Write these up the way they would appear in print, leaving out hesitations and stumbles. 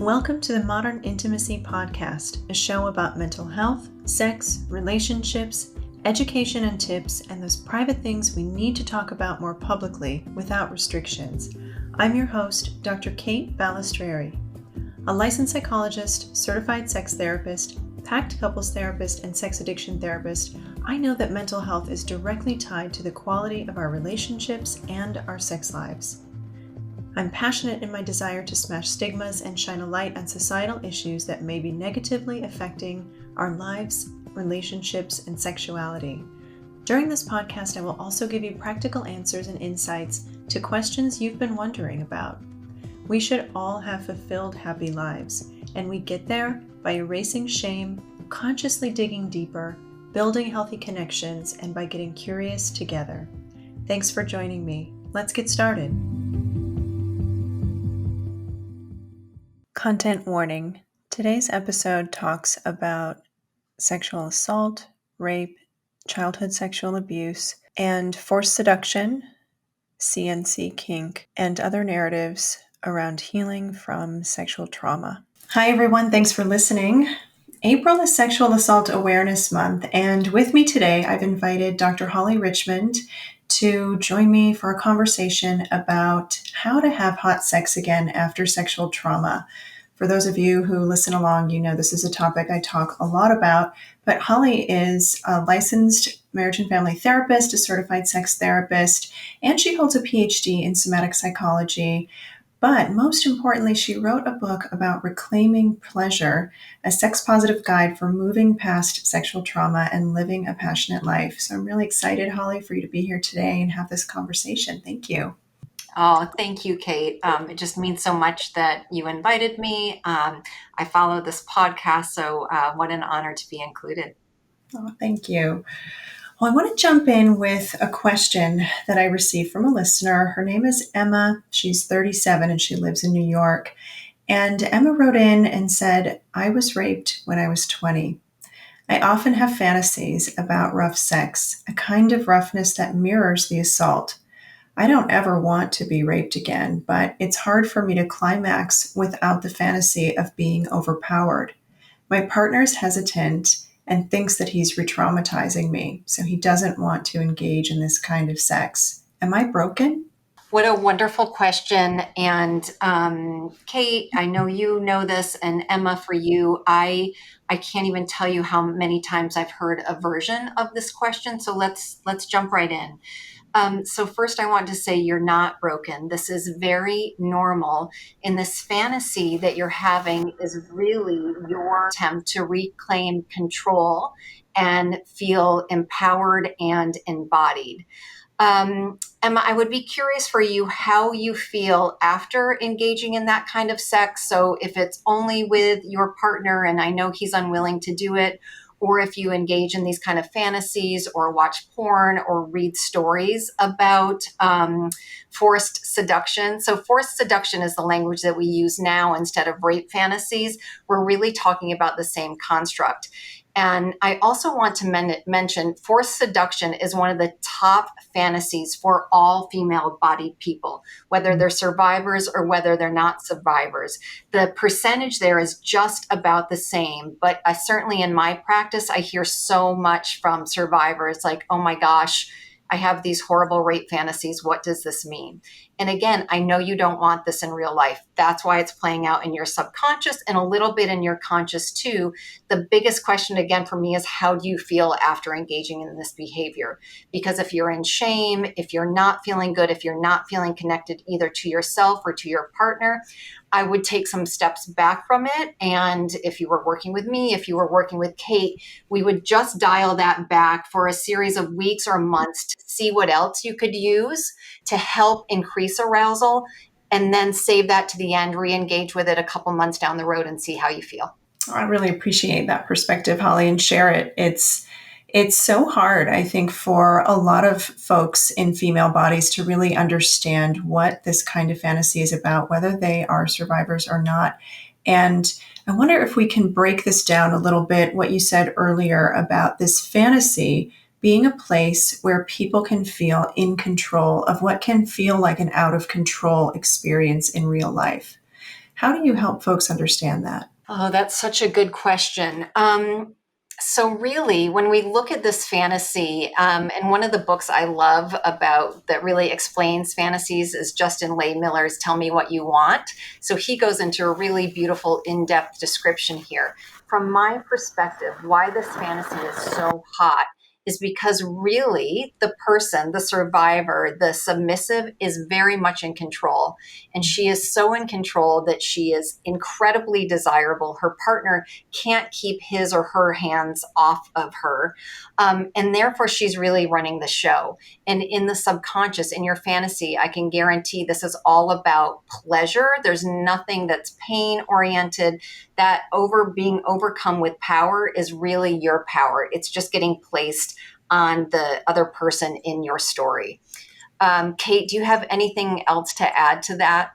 Welcome to the Modern Intimacy Podcast, a show about mental health, sex, relationships, education and tips, and those private things we need to talk about more publicly without restrictions. I'm your host, Dr. Kate Balestrieri. A licensed psychologist, certified sex therapist, packed couples therapist, and sex addiction therapist, I know that mental health is directly tied to the quality of our relationships and our sex lives. I'm passionate in my desire to smash stigmas and shine a light on societal issues that may be negatively affecting our lives, relationships, and sexuality. During this podcast, I will also give you practical answers and insights to questions you've been wondering about. We should all have fulfilled, happy lives, and we get there by erasing shame, consciously digging deeper, building healthy connections, and by getting curious together. Thanks for joining me. Let's get started. Content warning. Today's episode talks about sexual assault, rape, childhood sexual abuse, and forced seduction, CNC kink, and other narratives around healing from sexual trauma. Hi everyone, thanks for listening. April is Sexual Assault Awareness Month, and with me today I've invited Dr. Holly Richmond to join me for a conversation about how to have hot sex again after sexual trauma. For those of you who listen along, you know this is a topic I talk a lot about, but Holly is a licensed marriage and family therapist, a certified sex therapist, and she holds a PhD in somatic psychology. But most importantly, she wrote a book about reclaiming pleasure, a sex-positive guide for moving past sexual trauma and living a passionate life. So I'm really excited, Holly, for you to be here today and have this conversation. Thank you. Oh, thank you, Kate. It just means so much that you invited me. I follow this podcast, so what an honor to be included. Oh, thank you. Well, I want to jump in with a question that I received from a listener. Her name is Emma. She's 37 and she lives in New York. And Emma wrote in and said, I was raped when I was 20. I often have fantasies about rough sex, a kind of roughness that mirrors the assault. I don't ever want to be raped again, but it's hard for me to climax without the fantasy of being overpowered. My partner's hesitant and thinks that he's re-traumatizing me, so he doesn't want to engage in this kind of sex. Am I broken? What a wonderful question. And Kate, I know you know this, and Emma, for you, I can't even tell you how many times I've heard a version of this question. So let's jump right in. So first I want to say you're not broken. This is very normal. And this fantasy that you're having is really your attempt to reclaim control and feel empowered and embodied. Emma, I would be curious for you how you feel after engaging in that kind of sex. So if it's only with your partner and I know he's unwilling to do it, or if you engage in these kind of fantasies or watch porn or read stories about forced seduction. So forced seduction is the language that we use now instead of rape fantasies. We're really talking about the same construct. And I also want to mention forced seduction is one of the top fantasies for all female-bodied people, whether they're survivors or whether they're not survivors. The percentage there is just about the same, but certainly in my practice, I hear so much from survivors like, oh my gosh, I have these horrible rape fantasies. What does this mean? And again, I know you don't want this in real life. That's why it's playing out in your subconscious and a little bit in your conscious too. The biggest question again for me is how do you feel after engaging in this behavior? Because if you're in shame, if you're not feeling good, if you're not feeling connected either to yourself or to your partner, I would take some steps back from it. And if you were working with me, if you were working with Kate, we would just dial that back for a series of weeks or months to see what else you could use to help increase arousal, and then save that to the end, re-engage with it a couple months down the road and see how you feel. I really appreciate that perspective, Holly, and share it. It's so hard, I think, for a lot of folks in female bodies to really understand what this kind of fantasy is about, whether they are survivors or not. And I wonder if we can break this down a little bit, what you said earlier about this fantasy being a place where people can feel in control of what can feel like an out of control experience in real life. How do you help folks understand that? Oh, that's such a good question. So really, when we look at this fantasy, and one of the books I love about that really explains fantasies is Justin Lay Miller's Tell Me What You Want. So he goes into a really beautiful, in-depth description here. From my perspective, why this fantasy is so hot is because really the person, the survivor, the submissive is very much in control. And she is so in control that she is incredibly desirable. Her partner can't keep his or her hands off of her. And therefore, she's really running the show. And in the subconscious, in your fantasy, I can guarantee this is all about pleasure. There's nothing that's pain oriented. That being overcome with power is really your power. It's just getting placed on the other person in your story. Kate, do you have anything else to add to that?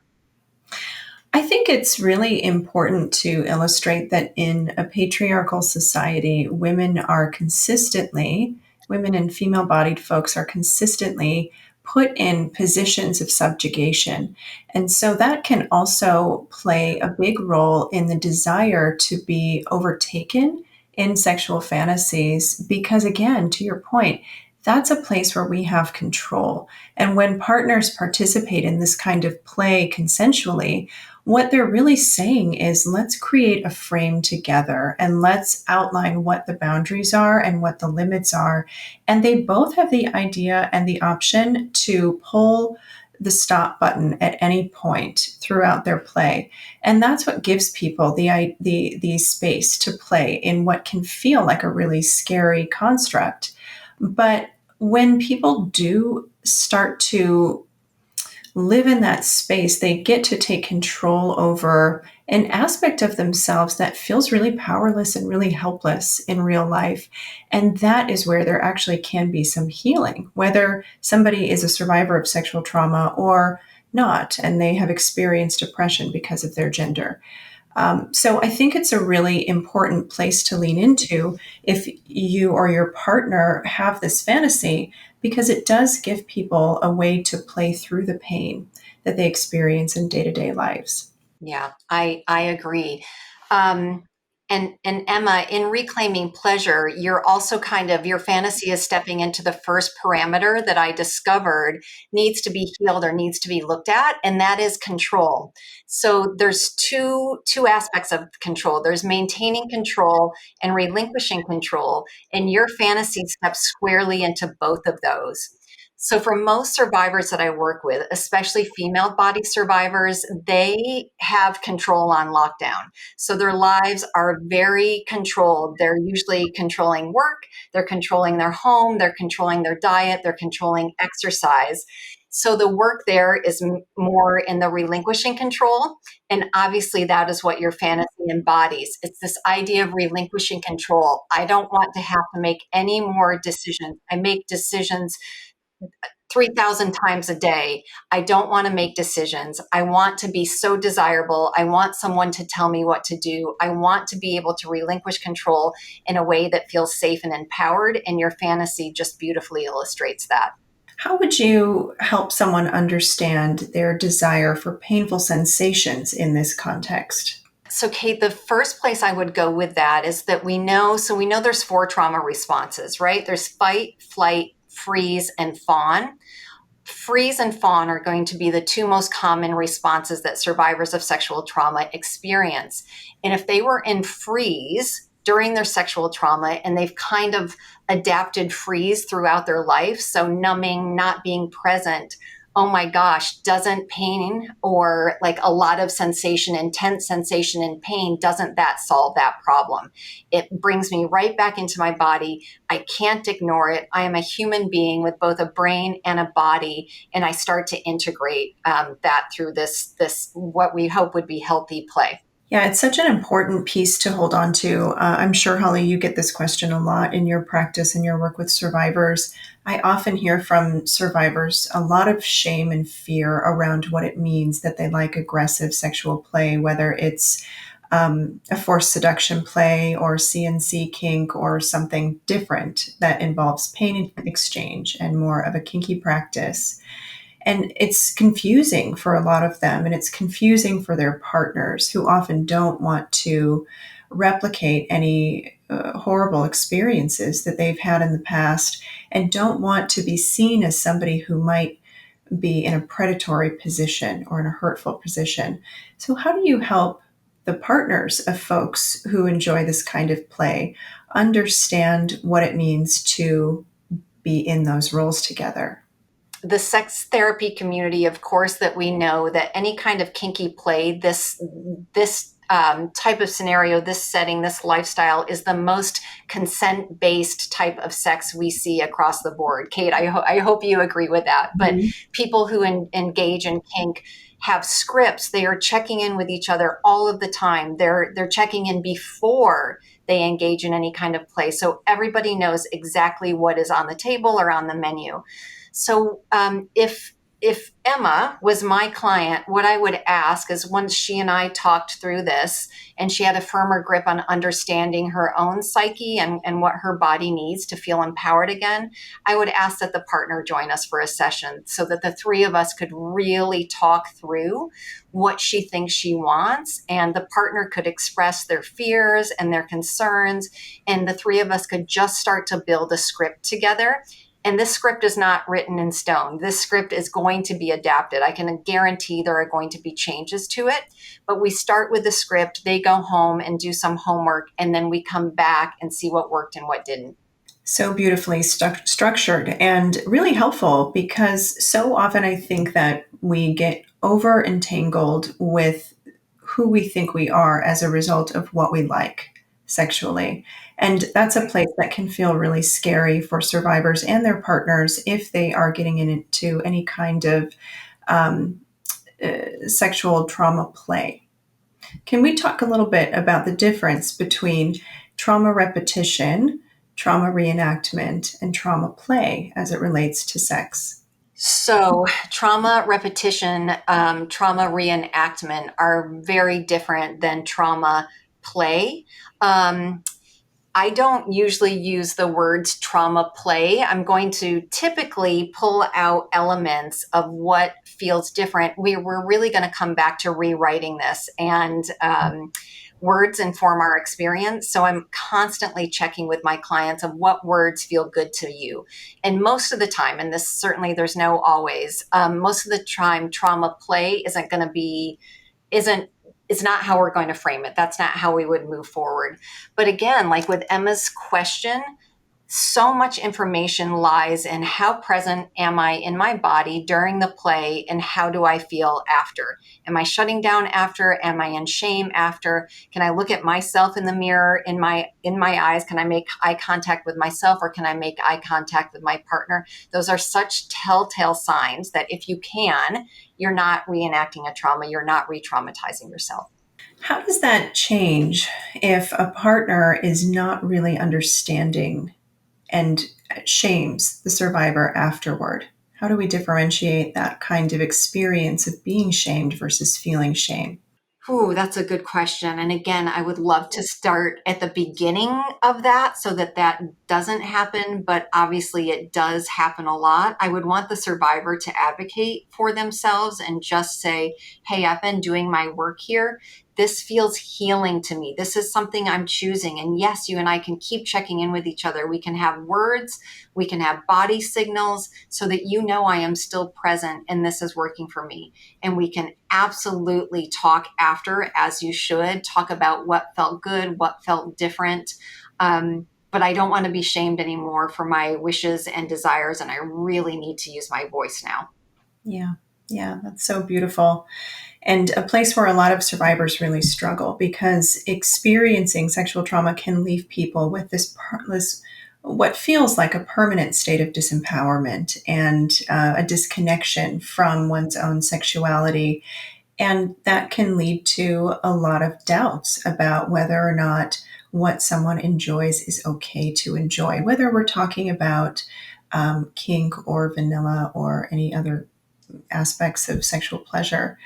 I think it's really important to illustrate that in a patriarchal society, women and female bodied folks are consistently put in positions of subjugation. And so that can also play a big role in the desire to be overtaken in sexual fantasies, because, again, to your point, that's a place where we have control. And when partners participate in this kind of play consensually, what they're really saying is, let's create a frame together and let's outline what the boundaries are and what the limits are. And they both have the idea and the option to pull the stop button at any point throughout their play. And that's what gives people the space to play in what can feel like a really scary construct. But when people do start to live in that space, they get to take control over an aspect of themselves that feels really powerless and really helpless in real life. And that is where there actually can be some healing, whether somebody is a survivor of sexual trauma or not, and they have experienced depression because of their gender. So I think it's a really important place to lean into if you or your partner have this fantasy, because it does give people a way to play through the pain that they experience in day-to-day lives. Yeah, I agree. Um, and Emma, in reclaiming pleasure, you're also your fantasy is stepping into the first parameter that I discovered needs to be healed or needs to be looked at, and that is control. So there's two aspects of control. There's maintaining control and relinquishing control, and your fantasy steps squarely into both of those. So, for most survivors that I work with, especially female body survivors, they have control on lockdown. So, their lives are very controlled. They're usually controlling work, they're controlling their home, they're controlling their diet, they're controlling exercise. So, the work there is more in the relinquishing control. And obviously, that is what your fantasy embodies. It's this idea of relinquishing control. I don't want to have to make any more decisions. I make decisions 3,000 times a day. I don't want to make decisions. I want to be so desirable. I want someone to tell me what to do. I want to be able to relinquish control in a way that feels safe and empowered. And your fantasy just beautifully illustrates that. How would you help someone understand their desire for painful sensations in this context? So, Kate, the first place I would go with that is that we know there's 4 trauma responses, right? There's fight, flight, freeze, and fawn. Freeze and fawn are going to be the 2 most common responses that survivors of sexual trauma experience. And if they were in freeze during their sexual trauma and they've kind of adapted freeze throughout their life, so numbing, not being present, oh my gosh, doesn't pain or like a lot of sensation, intense sensation and pain, doesn't that solve that problem? It brings me right back into my body. I can't ignore it. I am a human being with both a brain and a body, and I start to integrate that through this what we hope would be healthy play. Yeah, it's such an important piece to hold on to. I'm sure, Holly, you get this question a lot in your practice and your work with survivors. I often hear from survivors a lot of shame and fear around what it means that they like aggressive sexual play, whether it's a forced seduction play or CNC kink or something different that involves pain exchange and more of a kinky practice. And it's confusing for a lot of them, and it's confusing for their partners who often don't want to replicate any horrible experiences that they've had in the past and don't want to be seen as somebody who might be in a predatory position or in a hurtful position. So, how do you help the partners of folks who enjoy this kind of play understand what it means to be in those roles together? The sex therapy community, of course, that we know that any kind of kinky play, this type of scenario, this setting, this lifestyle is the most consent-based type of sex we see across the board. Kate, I hope you agree with that. But people who engage in kink have scripts. They are checking in with each other all of the time. They're checking in before they engage in any kind of play. So everybody knows exactly what is on the table or on the menu. So if Emma was my client, what I would ask is, once she and I talked through this and she had a firmer grip on understanding her own psyche and what her body needs to feel empowered again, I would ask that the partner join us for a session so that the three of us could really talk through what she thinks she wants, and the partner could express their fears and their concerns, and the three of us could just start to build a script together. And this script is not written in stone. This script is going to be adapted. I can guarantee there are going to be changes to it, but we start with the script, they go home and do some homework, and then we come back and see what worked and what didn't. So beautifully structured and really helpful, because so often I think that we get over entangled with who we think we are as a result of what we like sexually. And that's a place that can feel really scary for survivors and their partners if they are getting into any kind of sexual trauma play. Can we talk a little bit about the difference between trauma repetition, trauma reenactment, and trauma play as it relates to sex? So trauma repetition, trauma reenactment are very different than trauma play. I don't usually use the words trauma play. I'm going to typically pull out elements of what feels different. We're really going to come back to rewriting this, and words inform our experience. So I'm constantly checking with my clients of what words feel good to you. And most of the time, and this certainly there's no always, most of the time trauma play it's not how we're going to frame it. That's not how we would move forward. But again, like with Emma's question, so much information lies in how present am I in my body during the play, and how do I feel after? Am I shutting down after? Am I in shame after? Can I look at myself in the mirror in my eyes? Can I make eye contact with myself, or can I make eye contact with my partner? Those are such telltale signs that if you can, you're not reenacting a trauma, you're not re-traumatizing yourself. How does that change if a partner is not really understanding and shames the survivor afterward? How do we differentiate that kind of experience of being shamed versus feeling shame? Ooh, that's a good question. And again, I would love to start at the beginning of that so that doesn't happen, but obviously it does happen a lot. I would want the survivor to advocate for themselves and just say, hey, I've been doing my work here. This feels healing to me. This is something I'm choosing. And yes, you and I can keep checking in with each other. We can have words, we can have body signals so that you know I am still present and this is working for me. And we can absolutely talk after, as you should, talk about what felt good, what felt different. But I don't want to be shamed anymore for my wishes and desires. And I really need to use my voice now. Yeah, that's so beautiful. And a place where a lot of survivors really struggle, because experiencing sexual trauma can leave people with this what feels like a permanent state of disempowerment and a disconnection from one's own sexuality. And that can lead to a lot of doubts about whether or not what someone enjoys is okay to enjoy, whether we're talking about kink or vanilla or any other aspects of sexual pleasure.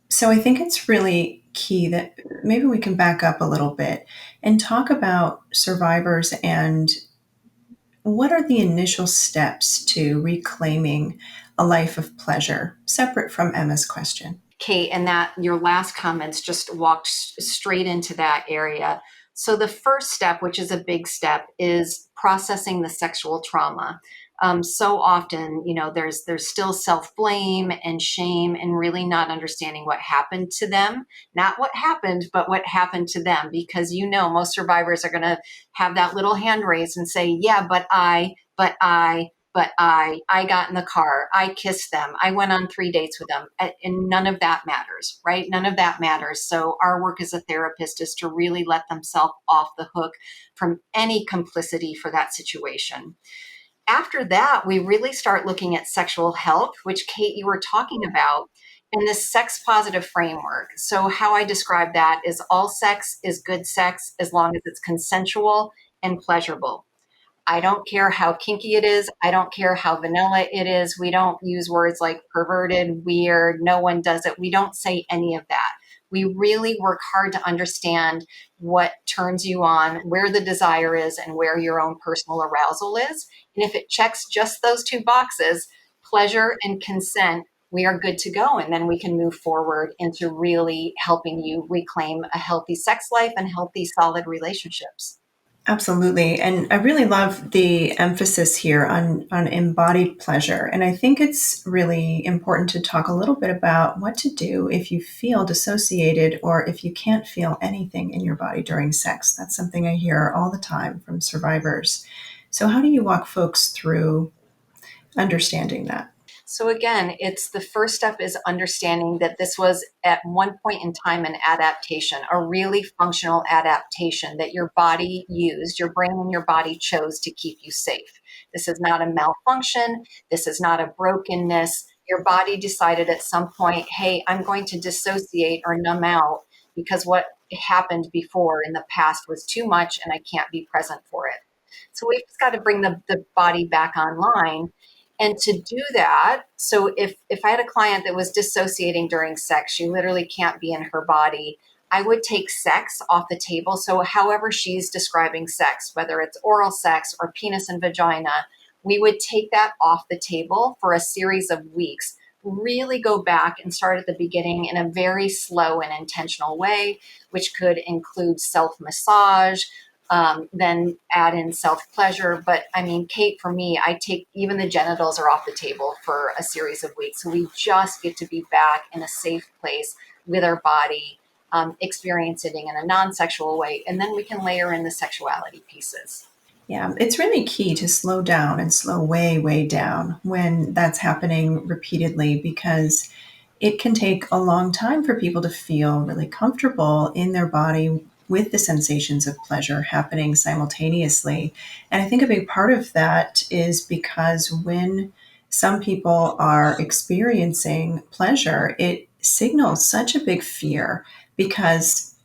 So I think it's really key that maybe we can back up a little bit and talk about survivors and what are the initial steps to reclaiming a life of pleasure, separate from Emma's question? Kate, and that your last comments just walked straight into that area. So the first step, which is a big step, is processing the sexual trauma. So often, there's still self-blame and shame and really not understanding what happened to them. Not what happened, but what happened to them. Because most survivors are going to have that little hand raised and say, yeah, but I got in the car, I kissed them, I went on 3 dates with them, and none of that matters, right? None of that matters. So our work as a therapist is to really let themselves off the hook from any complicity for that situation. After that, we really start looking at sexual health, which Kate, you were talking about, in this sex positive framework. So how I describe that is all sex is good sex as long as it's consensual and pleasurable. I don't care how kinky it is. I don't care how vanilla it is. We don't use words like perverted, weird, no one does it. We don't say any of that. We really work hard to understand what turns you on, where the desire is, and where your own personal arousal is. And if it checks just those two boxes, pleasure and consent, we are good to go. And then we can move forward into really helping you reclaim a healthy sex life and healthy, solid relationships. Absolutely. And I really love the emphasis here on embodied pleasure. And I think it's really important to talk a little bit about what to do if you feel dissociated or if you can't feel anything in your body during sex. That's something I hear all the time from survivors. So how do you walk folks through understanding that? So again, it's the first step is understanding that this was at one point in time an adaptation, a really functional adaptation that your body used, your brain and your body chose to keep you safe. This is not a malfunction. This is not a brokenness. Your body decided at some point, hey, I'm going to dissociate or numb out because what happened before in the past was too much and I can't be present for it. So we've just got to bring the body back online. And to do that, so if I had a client that was dissociating during sex, she literally can't be in her body, I would take sex off the table. So however she's describing sex, whether it's oral sex or penis and vagina, we would take that off the table for a series of weeks, really go back and start at the beginning in a very slow and intentional way, which could include self-massage, then add in self-pleasure. But I mean, Kate, for me, I take even the genitals are off the table for a series of weeks. So we just get to be back in a safe place with our body, experiencing in a non-sexual way. And then we can layer in the sexuality pieces. Yeah, it's really key to slow down and slow way, way down when that's happening repeatedly because it can take a long time for people to feel really comfortable in their body with the sensations of pleasure happening simultaneously. And I think a big part of that is because when some people are experiencing pleasure, it signals such a big fear because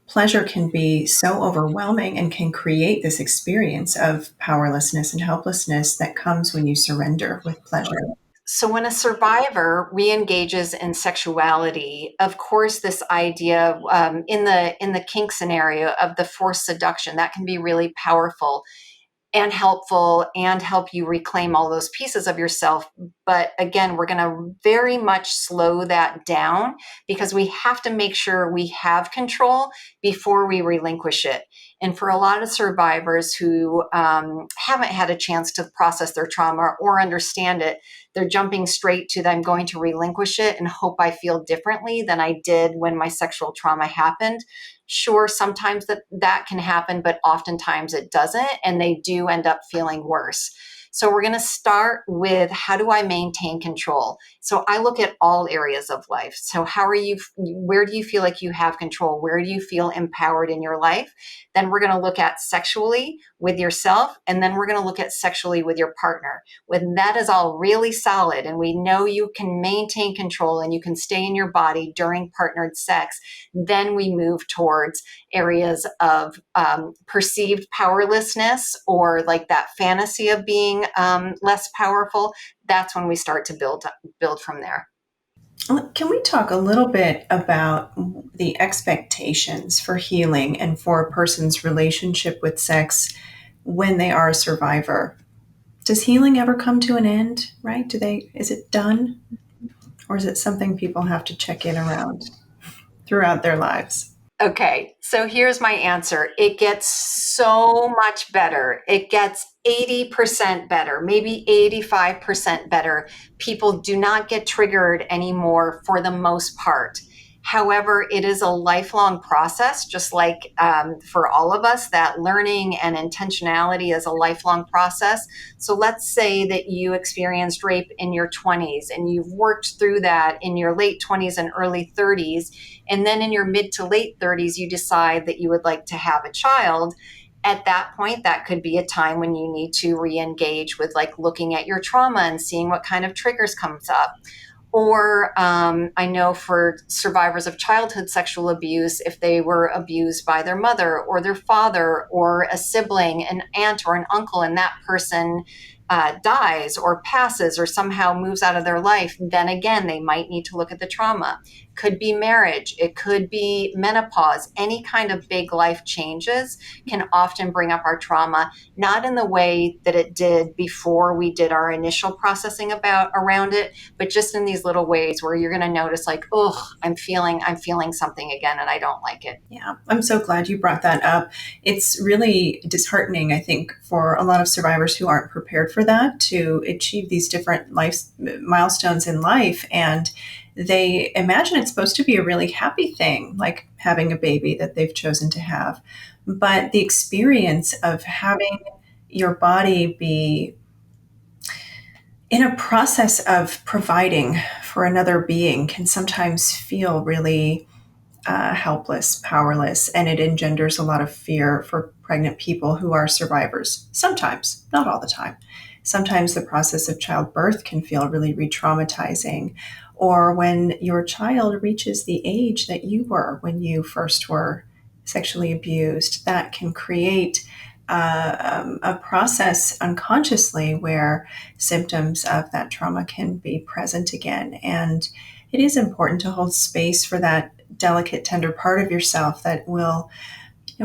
pleasure can be so overwhelming and can create this experience of powerlessness and helplessness that comes when you surrender with pleasure. So when a survivor re-engages in sexuality, of course, this idea in the kink scenario of the forced seduction, that can be really powerful and helpful and help you reclaim all those pieces of yourself. But again, we're going to very much slow that down because we have to make sure we have control before we relinquish it. And for a lot of survivors who haven't had a chance to process their trauma or understand it, they're jumping straight to I'm going to relinquish it and hope I feel differently than I did when my sexual trauma happened. Sure, sometimes that can happen, but oftentimes it doesn't, and they do end up feeling worse. So we're going to start with how do I maintain control? So I look at all areas of life. So where do you feel like you have control? Where do you feel empowered in your life? Then we're going to look at sexually with yourself, and then we're going to look at sexually with your partner. When that is all really solid and we know you can maintain control and you can stay in your body during partnered sex, then we move towards areas of perceived powerlessness or like that fantasy of being less powerful. That's when we start to build from there. Can we talk a little bit about the expectations for healing and for a person's relationship with sex when they are a survivor? Does healing ever come to an end, right? Is it done? Or is it something people have to check in around throughout their lives? Okay, so here's my answer. It gets so much better. It gets 80% better, maybe 85% better. People do not get triggered anymore for the most part. However, it is a lifelong process, just like for all of us, that learning and intentionality is a lifelong process. So let's say that you experienced rape in your 20s and you've worked through that in your late 20s and early 30s. And then in your mid to late 30s, you decide that you would like to have a child. At that point, that could be a time when you need to re-engage with like looking at your trauma and seeing what kind of triggers comes up. Or I know for survivors of childhood sexual abuse, if they were abused by their mother or their father or a sibling, an aunt or an uncle, and that person dies or passes or somehow moves out of their life, then again, they might need to look at the trauma. Could be marriage, it could be menopause. Any kind of big life changes can often bring up our trauma, not in the way that it did before we did our initial processing around it, but just in these little ways where you're going to notice like, oh, I'm feeling something again and I don't like it. Yeah, I'm so glad you brought that up. It's really disheartening, I think, for a lot of survivors who aren't prepared for that to achieve these different life milestones in life. And they imagine it's supposed to be a really happy thing, like having a baby that they've chosen to have. But the experience of having your body be in a process of providing for another being can sometimes feel really helpless, powerless, and it engenders a lot of fear for pregnant people who are survivors. Sometimes, not all the time. Sometimes the process of childbirth can feel really re-traumatizing, or when your child reaches the age that you were when you first were sexually abused, that can create a process unconsciously where symptoms of that trauma can be present again. And it is important to hold space for that delicate, tender part of yourself that will,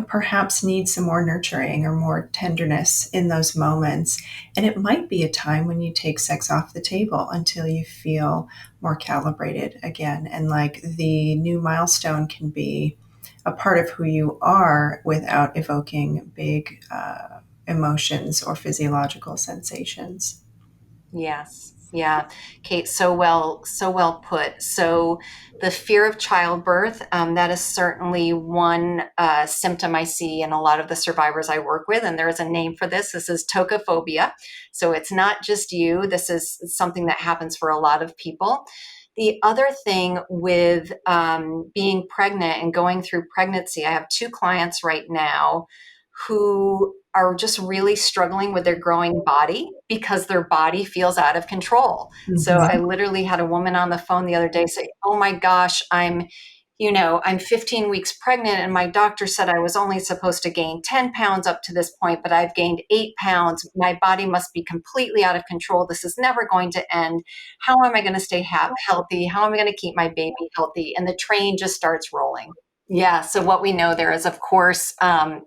perhaps need some more nurturing or more tenderness in those moments. And it might be a time when you take sex off the table until you feel more calibrated again. And like the new milestone can be a part of who you are without evoking big emotions or physiological sensations. Yes. Yeah. Kate, so well put. So the fear of childbirth, that is certainly one symptom I see in a lot of the survivors I work with. And there is a name for this. This is tocophobia. So it's not just you. This is something that happens for a lot of people. The other thing with being pregnant and going through pregnancy, I have two clients right now who are just really struggling with their growing body because their body feels out of control. So I literally had a woman on the phone the other day say, "Oh my gosh, I'm 15 weeks pregnant and my doctor said I was only supposed to gain 10 pounds up to this point, but I've gained 8 pounds. My body must be completely out of control. This is never going to end. How am I going to stay healthy? How am I going to keep my baby healthy?" And the train just starts rolling. Yeah. So what we know there is, of course,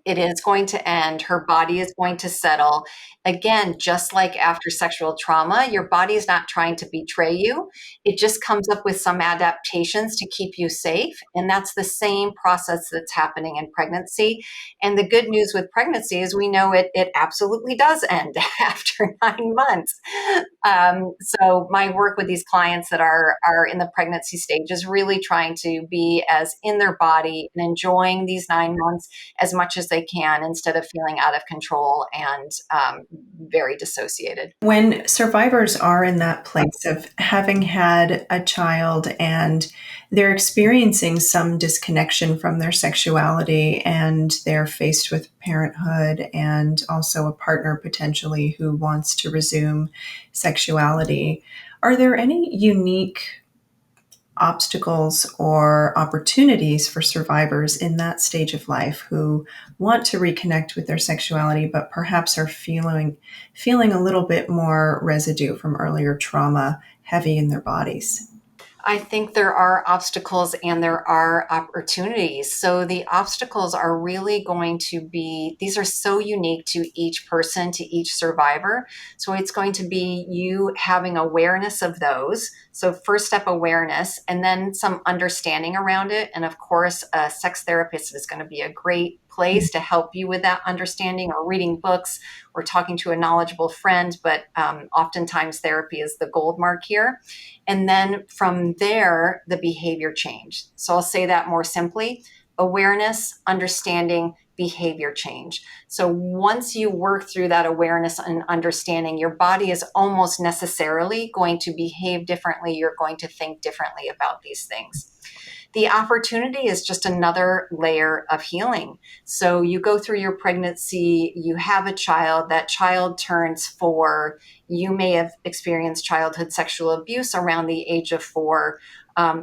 it is going to end. Her body is going to settle. Again, just like after sexual trauma, your body is not trying to betray you. It just comes up with some adaptations to keep you safe. And that's the same process that's happening in pregnancy. And the good news with pregnancy is we know it absolutely does end after 9 months. So my work with these clients that are in the pregnancy stage is really trying to be as in their body and enjoying these 9 months as much as they can instead of feeling out of control and very dissociated. When survivors are in that place of having had a child and they're experiencing some disconnection from their sexuality and they're faced with parenthood and also a partner potentially who wants to resume sexuality, are there any unique obstacles or opportunities for survivors in that stage of life who want to reconnect with their sexuality but perhaps are feeling a little bit more residue from earlier trauma heavy in their bodies? I think there are obstacles and there are opportunities. So the obstacles are really going to be, these are so unique to each person, to each survivor. So it's going to be you having awareness of those. So first step, awareness, and then some understanding around it. And of course, a sex therapist is going to be a great place to help you with that understanding, or reading books or talking to a knowledgeable friend. But oftentimes therapy is the gold mark here. And then from there, the behavior change. So I'll say that more simply: awareness, understanding, behavior change. So once you work through that awareness and understanding, your body is almost necessarily going to behave differently. You're going to think differently about these things. The opportunity is just another layer of healing. So you go through your pregnancy, you have a child, that child turns 4. You may have experienced childhood sexual abuse around the age of 4.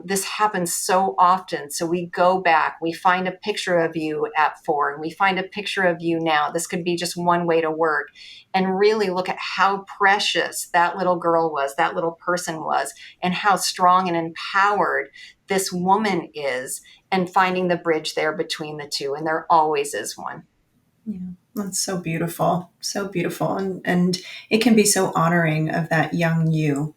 This happens so often. So we go back, we find a picture of you at 4, and we find a picture of you now. This could be just one way to work and really look at how precious that little girl was, that little person was, and how strong and empowered this woman is, and finding the bridge there between the two. And there always is one. Yeah, that's so beautiful. So beautiful. And it can be so honoring of that young you.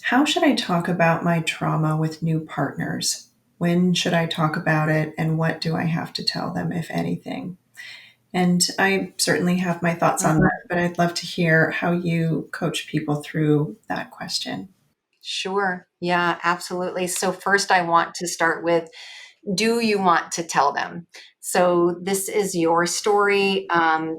How should I talk about my trauma with new partners? When should I talk about it? And what do I have to tell them, if anything? And I certainly have my thoughts on that, but I'd love to hear how you coach people through that question. Sure. Yeah, absolutely. So first I want to start with, do you want to tell them? So this is your story.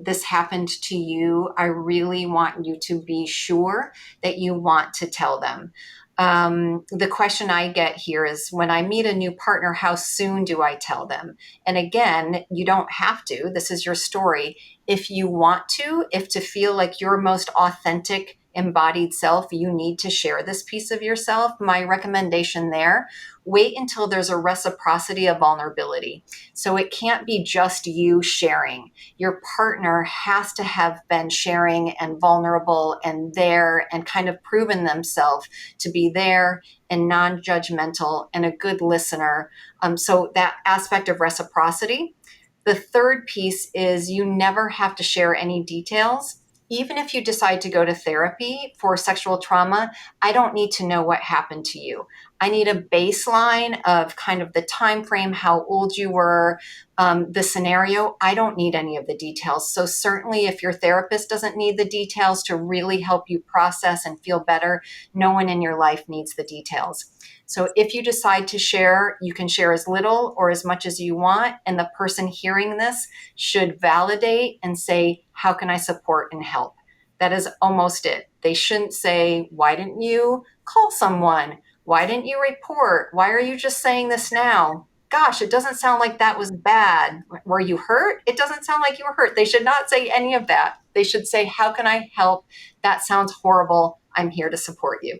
This happened to you. I really want you to be sure that you want to tell them. The question I get here is, when I meet a new partner, how soon do I tell them? And again, you don't have to. This is your story. If you want to, if to feel like your most authentic, embodied self, you need to share this piece of yourself, my recommendation there: wait until there's a reciprocity of vulnerability. So it can't be just you sharing. Your partner has to have been sharing and vulnerable and there, and kind of proven themselves to be there and non-judgmental and a good listener. So that aspect of reciprocity. The third piece is, you never have to share any details. Even if you decide to go to therapy for sexual trauma, I don't need to know what happened to you. I need a baseline of kind of the time frame, how old you were, the scenario. I don't need any of the details. So certainly if your therapist doesn't need the details to really help you process and feel better, no one in your life needs the details. So if you decide to share, you can share as little or as much as you want. And the person hearing this should validate and say, how can I support and help? That is almost it. They shouldn't say, why didn't you call someone? Why didn't you report? Why are you just saying this now? Gosh, it doesn't sound like that was bad. Were you hurt? It doesn't sound like you were hurt. They should not say any of that. They should say, how can I help? That sounds horrible. I'm here to support you.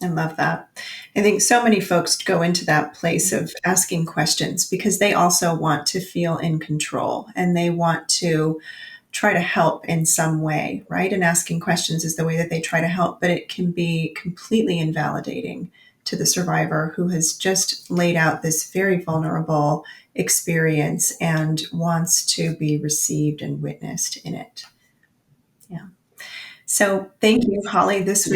I love that. I think so many folks go into that place of asking questions because they also want to feel in control and they want to try to help in some way, right? And asking questions is the way that they try to help, but it can be completely invalidating to the survivor who has just laid out this very vulnerable experience and wants to be received and witnessed in it. Yeah. So thank you, Holly. This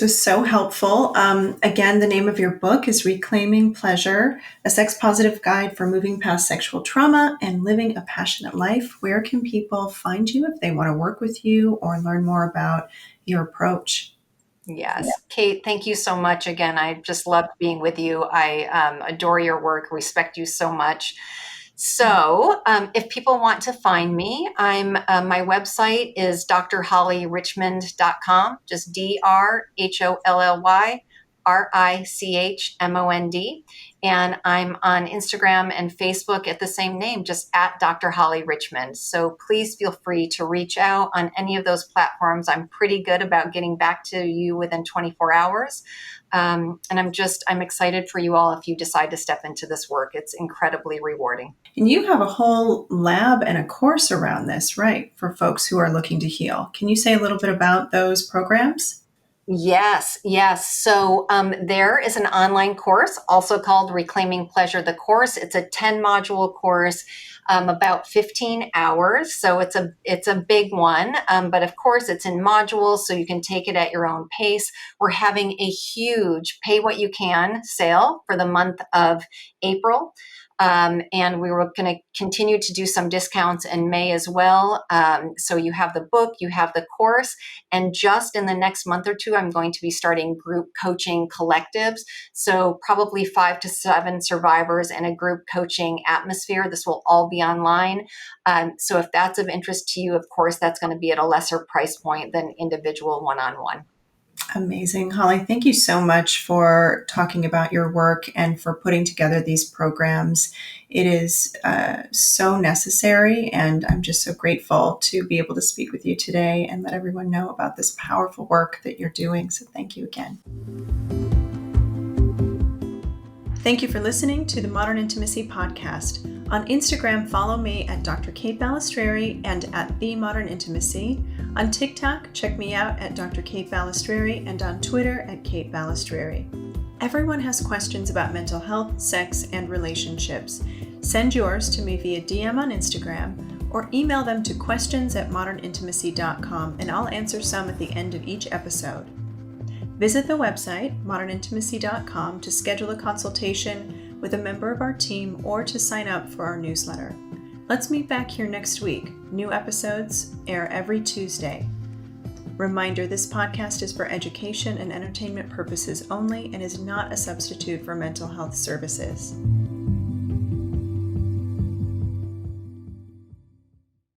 was so helpful. Again, the name of your book is Reclaiming Pleasure, a sex-positive guide for moving past sexual trauma and living a passionate life. Where can people find you if they want to work with you or learn more about your approach? Yes. Kate, thank you so much. Again, I just loved being with you. I adore your work, respect you so much. So if people want to find me, my website is drhollyrichmond.com, just DrHollyRichmond. And I'm on Instagram and Facebook at the same name, just at Dr. Holly Richmond. So please feel free to reach out on any of those platforms. I'm pretty good about getting back to you within 24 hours. And I'm excited for you all if you decide to step into this work. It's incredibly rewarding. And you have a whole lab and a course around this, right, for folks who are looking to heal. Can you say a little bit about those programs? Yes, yes. So there is an online course also called Reclaiming Pleasure, the course. It's a 10 module course, about 15 hours. So it's a big one. But of course, it's in modules, so you can take it at your own pace. We're having a huge pay what you can sale for the month of April. And we were going to continue to do some discounts in May as well. So you have the book, you have the course, and just in the next month or two, I'm going to be starting group coaching collectives. So probably 5 to 7 survivors in a group coaching atmosphere. This will all be online. So if that's of interest to you, of course, that's going to be at a lesser price point than individual one-on-one. Amazing. Holly, thank you so much for talking about your work and for putting together these programs. It is so necessary, and I'm just so grateful to be able to speak with you today and let everyone know about this powerful work that you're doing. So thank you again. Thank you for listening to the Modern Intimacy Podcast. On Instagram, follow me at Dr. Kate Balestrieri and at The Modern Intimacy. On TikTok, check me out at Dr. Kate Balestrieri and on Twitter at Kate Balestrieri. Everyone has questions about mental health, sex, and relationships. Send yours to me via DM on Instagram or email them to questions@modernintimacy.com and I'll answer some at the end of each episode. Visit the website, modernintimacy.com, to schedule a consultation with a member of our team or to sign up for our newsletter. Let's meet back here next week. New episodes air every Tuesday. Reminder, this podcast is for education and entertainment purposes only and is not a substitute for mental health services.